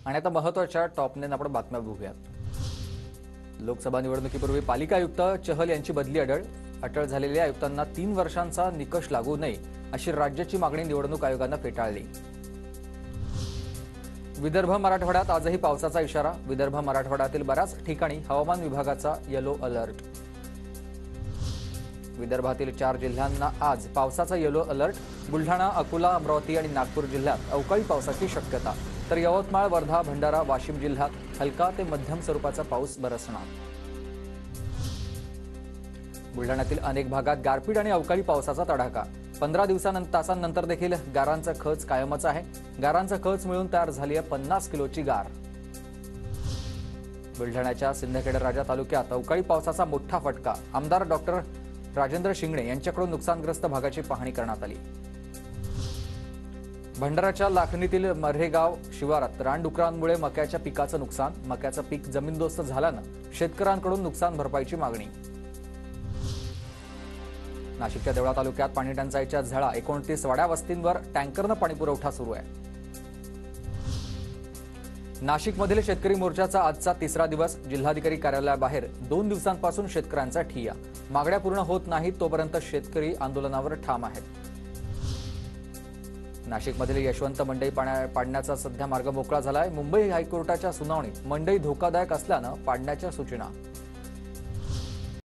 आणि आता महत्त्वाच्या टॉप 9 आपण बातम्या बघूयात। लोकसभा निवडणुकीपूर्वी पालिका आयुक्त चहल यांची बदली अटळ झालेल्या आयुक्तांना 3 वर्षांचा निकष लागू नये अशी राज्याची मागणी निवडणूक आयोगाने फेटाळली। विदर्भ मराठवाड्यात आजही पावसाचा इशारा। विदर्भ मराठवाड्यातील बऱ्याच ठिकाणी हवामान विभागाचा येलो अलर्ट। विदर्भातील 4 जिल्ह्यांना आज पावसाचा येलो अलर्ट। बुलढाणा, अकोला, अमरावती आणि नागपूर जिल्ह्यात अवकाळी पावसाची शक्यता, तर यवतमाळ, वर्धा, भंडारा, वाशिम जिल्ह्यात हलका ते मध्यम स्वरूपाचा पाऊस बरसणार। बुलढाण्यातील अनेक भागात गारपीट आणि अवकाळी पावसाचा तडाखा। 15 तासांनंतर देखील गारांचा खच कायमच आहे। गारांचा खच मिळून तयार झाली आहे 50 किलोची गार। बुलढाण्याच्या सिंदखेडराजा तालुक्यात अवकाळी पावसाचा मोठा फटका। आमदार डॉक्टर राजेंद्र शिंगणे यांच्याकडून नुकसानग्रस्त भागाची पाहणी करण्यात आली। भंडाराच्या लाखणीतील मर्हेगाव शिवारात रानडुकरांमुळे मक्याच्या पिकाचं नुकसान। मक्याचं पीक जमीनदोस्त झाल्यानं शेतकऱ्यांकडून नुकसान भरपाईची मागणी। नाशिकच्या देवळा तालुक्यात पाणी टंचाईच्या झळा। 29 वाड्या वस्तींवर टँकरनं पाणीपुरवठा सुरू आहे। नाशिकमधील शेतकरी मोर्चाचा आजचा 3रा दिवस। जिल्हाधिकारी कार्यालयाबाहेर 2 दिवसांपासून शेतकऱ्यांचा ठिय्या। मागण्या पूर्ण होत नाहीत तोपर्यंत शेतकरी आंदोलनावर ठाम आहेत। नाशिकमधील यशवंत मंडई पाडण्याचा सध्या मार्ग मोकळा झालाय। मुंबई हायकोर्टाच्या सुनावणीत मंडई धोकादायक असल्यानं पाडण्याच्या सूचना।